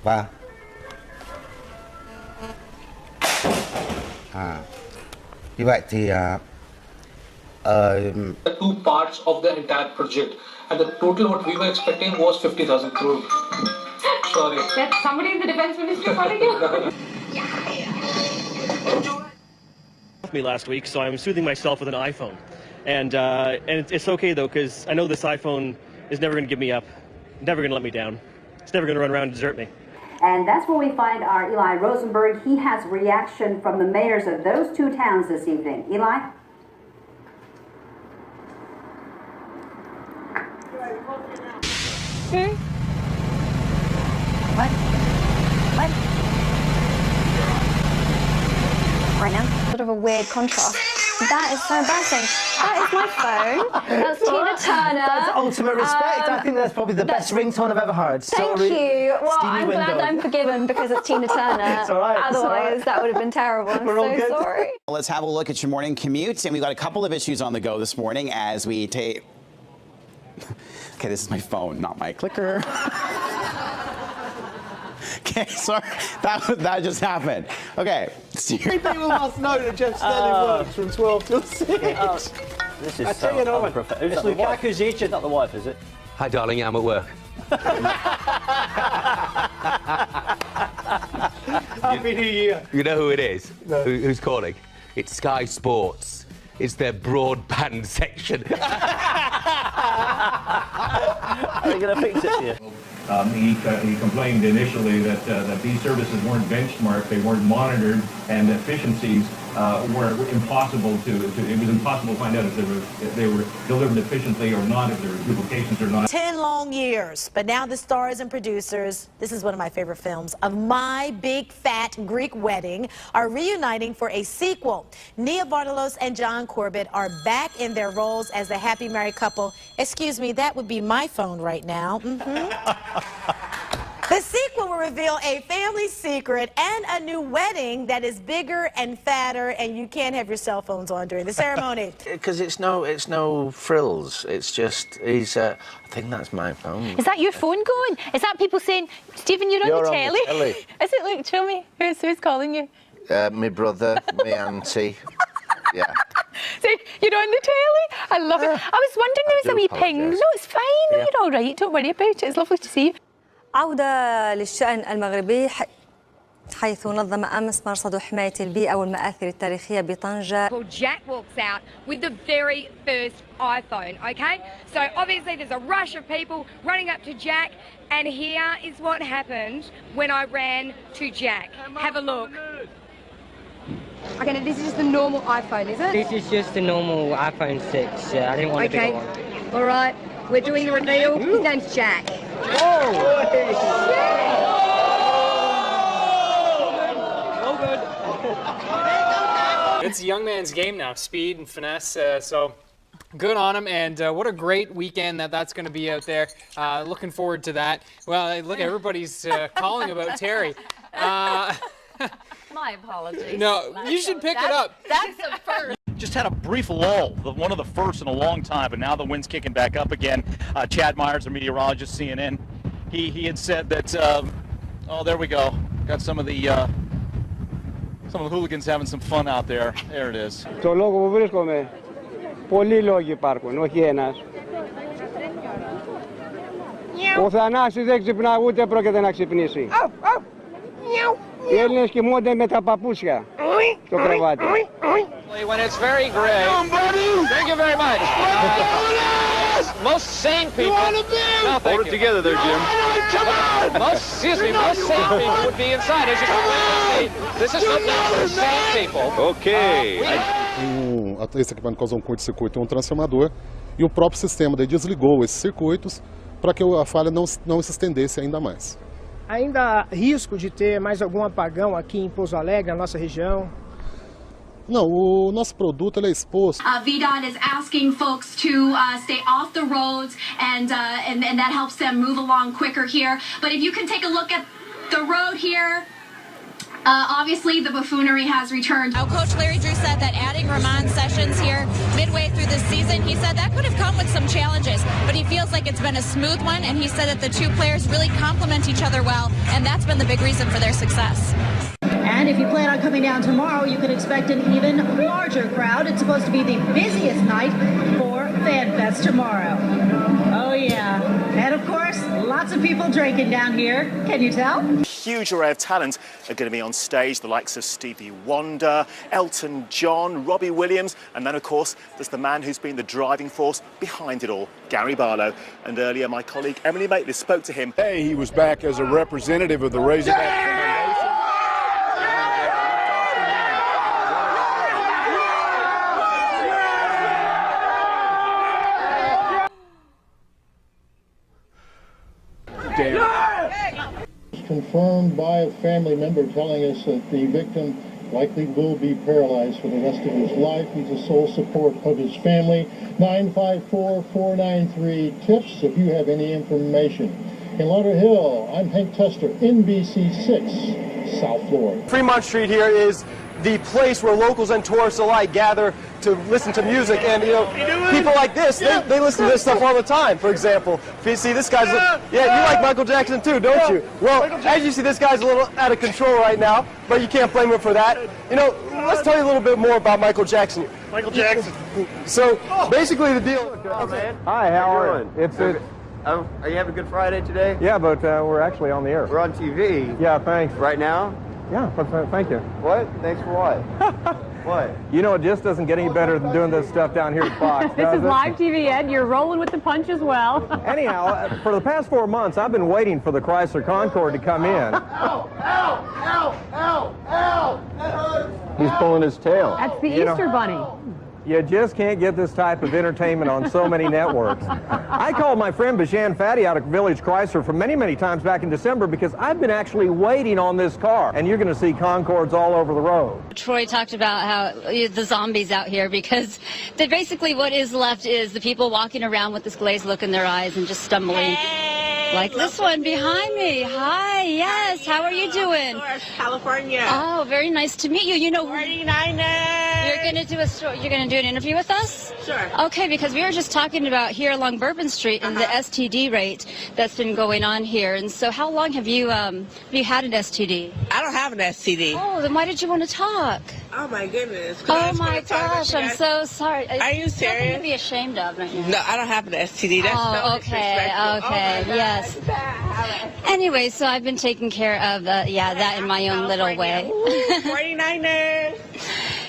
Vâng. Như vậy thì the two parts of the entire project, and the total what we were expecting was 50,000 crore. Sorry. That's somebody in the defense ministry calling you. Me last week, so I'm soothing myself with an iPhone, and it's okay though, because I know this iPhone is never going to give me up, never going to let me down. It's never going to run around and desert me. And that's where we find our Eli Rosenberg. He has reaction from the mayors of those two towns this evening. Eli? Okay. What? Right now? Sort of a weird contrast. That is so embarrassing. That is my phone. That's Tina Turner. That's ultimate respect. I think that's probably the best ringtone I've ever heard. Thank you. Well, I'm glad I'm forgiven because it's Tina Turner. It's all right. Otherwise, that would have been terrible. I'm so sorry. Let's have a look at your morning commute. And we've got a couple of issues on the go this morning as we take... Okay, this is my phone, not my clicker. Okay, sorry, that just happened. Okay. People must know that Jeff Stelling works from 12 till 6. This is so unprofessional. It's Lukaku's agent, not the wife, is it? Hi, darling, I'm at work. Happy New Year. You know who it is? No. Who's calling? It's Sky Sports. It's their broadband section. Are they going to fix it here? He complained initially that these services weren't benchmarked, they weren't monitored, and efficiencies were impossible to. It was impossible to find out if they were delivered efficiently or not, if there were duplications or not. 10 long years, but now the stars and producers, this is one of my favorite films, of My Big Fat Greek Wedding, are reuniting for a sequel. Nia Vardalos and John Corbett are back in their roles as the happy married couple. Excuse me, that would be my phone right now. The sequel will reveal a family secret and a new wedding that is bigger and fatter, and you can't have your cell phones on during the ceremony. Because it's no frills. It's just I think that's my phone. Is that your phone going? Is that people saying, Stephen, you're on the telly? Is it? Look, show me. Who's calling you? My brother, my auntie. Yeah. So you're on the telly? I love it. I was wondering there was a wee ping. No, it's fine. No, you're all right. Don't worry about it. It's lovely to see you. عودة للشأن المغربي حيث نظم أمس مرصد حماية البيئة والمآثر التاريخية بطنجة. Jack walks out with the very first iPhone, okay? So obviously there's a rush of people running up to Jack, and here is what happened when I ran to Jack. Have a look. Okay, now this is just the normal iPhone, is it? This is just the normal iPhone 6. Yeah, I didn't want a bigger one. All right, we're doing the reveal. His name's Jack. It's a young man's game now, speed and finesse, so good on him, and what a great weekend that's going to be out there. Looking forward to that. Well, look, everybody's calling about Terry. My apologies. No, you should pick it up. That's the first. Just had a brief lull, one of the first in a long time, but now the wind's kicking back up again. Chad Myers, our meteorologist, CNN, he had said that, oh, there we go. Got some of the hooligans having some fun out there. There it is. Το λόγο που βρίσκομαι, πολλοί λόγοι υπάρχουν, όχι ένας. Ο Θανάσης δεν ξυπνά, ούτε πρόκειται να ξυπνήσει. Οι Έλληνες κοιμούνται με τα παπούσια στο κρεβάτι. When it's very gray. Thank you very much. Most sane people. No, hold it together there, Jim. Most sane people would be inside. As you can see, this is not for sane people. Ok. Esse equipamento causou um curto-circuito em um transformador e o próprio sistema daí desligou esses circuitos para que a falha não se estendesse ainda mais. Ainda há risco de ter mais algum apagão aqui em Pouso Alegre, na nossa região? Não, o nosso produto ele é exposto. VDOT is asking folks to stay off the roads, and that helps them move along quicker here. But if you can take a look at the road here, Obviously, the buffoonery has returned. Now, Coach Larry Drew said that adding Ramon Sessions here midway through this season, he said that could have come with some challenges, but he feels like it's been a smooth one, and he said that the two players really complement each other well, and that's been the big reason for their success. And if you plan on coming down tomorrow, you can expect an even larger crowd. It's supposed to be the busiest night for FanFest tomorrow. Oh, yeah. And, of course, lots of people drinking down here. Can you tell? Huge array of talent are going to be on stage, the likes of Stevie Wonder, Elton John, Robbie Williams, and then, of course, there's the man who's been the driving force behind it all, Gary Barlow. And earlier, my colleague Emily Maitlis spoke to him. Hey, he was back as a representative of the Razorback Foundation. Confirmed by a family member telling us that the victim likely will be paralyzed for the rest of his life. He's the sole support of his family. 954-493-TIPS if you have any information. In Lauderhill, I'm Hank Tester, NBC6, South Florida. Fremont Street here is the place where locals and tourists alike gather to listen to music, and people like this, they listen to this stuff all the time. For example, if you see this guy's, you like Michael Jackson too, don't you? Well, as you see, this guy's a little out of control right now, but you can't blame him for that. Let's tell you a little bit more about Michael Jackson. Michael Jackson. So basically, the deal. Hi, how are you? Are you having a good Friday today? Yeah, but we're actually on the air. We're on TV. Yeah, thanks. Right now? Yeah, thank you. What? Thanks for what? What? It just doesn't get any better than doing this stuff down here at Fox. This is live TV, Ed. You're rolling with the punch as well. Anyhow, for the past 4 months, I've been waiting for the Chrysler Concorde to come in. Ow! Ow! Ow! Ow! Ow! That hurts! He's pulling his tail. That's the Easter Bunny. You just can't get this type of entertainment on so many networks. I called my friend Bashan Fatty out of Village Chrysler from many, many times back in December because I've been actually waiting on this car, and you're going to see Concordes all over the road. Troy talked about how the zombies out here, because basically what is left is the people walking around with this glazed look in their eyes and just stumbling. Like this one behind me. Hi, yes, how are you doing? California. Oh, very nice to meet you. 49ers. You're going to do you're going to do an interview with us? Sure. Okay, because we were just talking about here along Bourbon Street and the STD rate that's been going on here. And so how long have you had an STD? I don't have an STD. Oh, then why did you want to talk? Oh my goodness. Oh my gosh, I'm so sorry. Are you serious? Nothing to be ashamed of right now. No, I don't have an STD. That's oh, okay, yes. Anyway, so I've been taking care of that in my own little way. 49ers.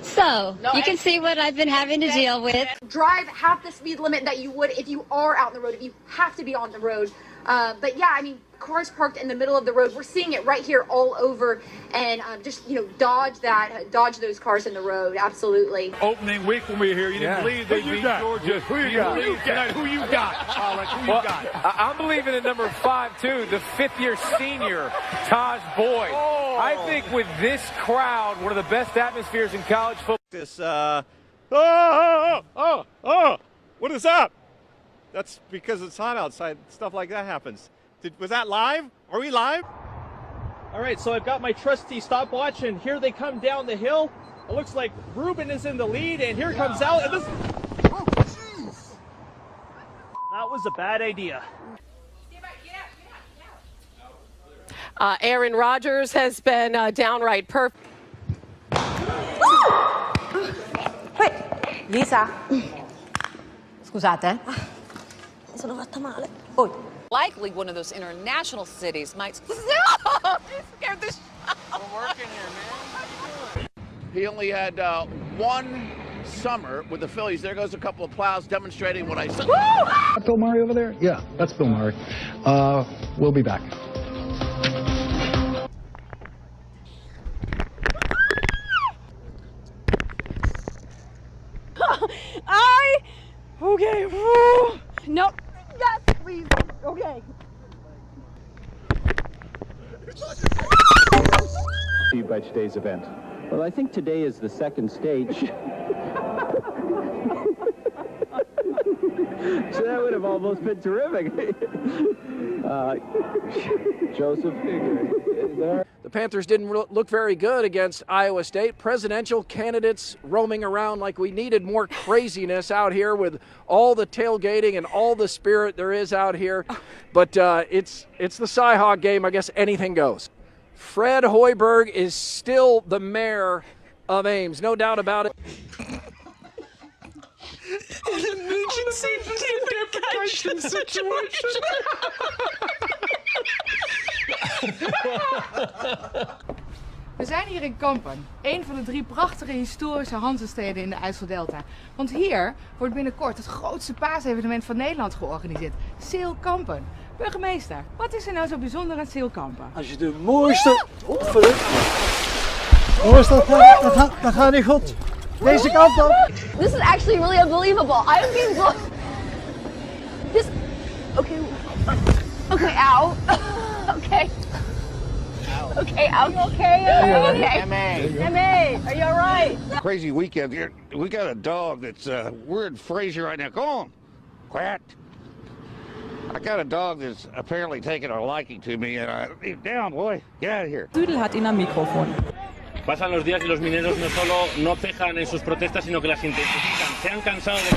So, you can see what I've been having to deal with. Drive half the speed limit that you would if you are out on the road, if you have to be on the road. But yeah, I mean, cars parked in the middle of the road. We're seeing it right here all over, and just dodge those cars in the road. Absolutely. Opening week when we were here, you didn't believe they beat Georgia. Who you got? Who you got? Who you got? I'm believing in number 5 too, the 5th-year senior Taj Boyd. Oh. I think with this crowd, one of the best atmospheres in college football. What is up? That's because it's hot outside. Stuff like that happens. Was that live? Are we live? All right, so I've got my trusty stopwatch, and here they come down the hill. It looks like Ruben is in the lead, and here comes Al. And this... That was a bad idea. Aaron Rodgers has been downright perfect. Lisa. Scusate. Sono fatta male. Likely one of those international cities might... No! You scared the shit out. We're working here, man. How you doing? He only had one summer with the Phillies. There goes a couple of plows demonstrating what I said. Bill Murray over there? Yeah, that's Bill Murray. We'll be back. Okay. Nope. Yes, please. Okay. By today's event. Well, I think today is the second stage. So that would have almost been terrific. Joseph, The Panthers didn't look very good against Iowa State. Presidential candidates roaming around like we needed more craziness out here with all the tailgating and all the spirit there is out here. But it's the Cy-Hawk game. I guess anything goes. Fred Hoiberg is still the mayor of Ames, no doubt about it. An emergency interpretation situation. We zijn hier in Kampen, een van de 3 prachtige historische Hansesteden in de IJsseldelta. Want hier wordt binnenkort het grootste paasevenement van Nederland georganiseerd. Seel Kampen. Burgemeester, wat is er nou zo bijzonder aan Seel Kampen? Als je de mooiste... Jongens, dat gaat niet goed. Deze kant op. This is actually really unbelievable. I'm being this. Okay. Okay. Ow. Okay. Okay. Ow. You okay? Okay. Ma. Are you all right? Crazy weekend here. We got a dog that's we're in Fraser right now. Go on. Quiet. I got a dog that's apparently taking a liking to me, and down, boy. Get out of here. Dudel hat ihn am Mikrofon. Pasan los días y los mineros no solo no cejan en sus protestas, sino que las intensifican. Se han cansado de...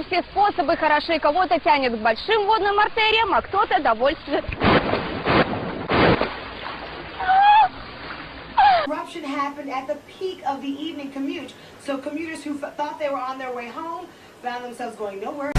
Все способы хороши. Кого-то тянет к большим водным артериям, а кто-то довольствует. Eruption happened at the peak of the evening commute, so commuters who thought they were on their way home found themselves going nowhere.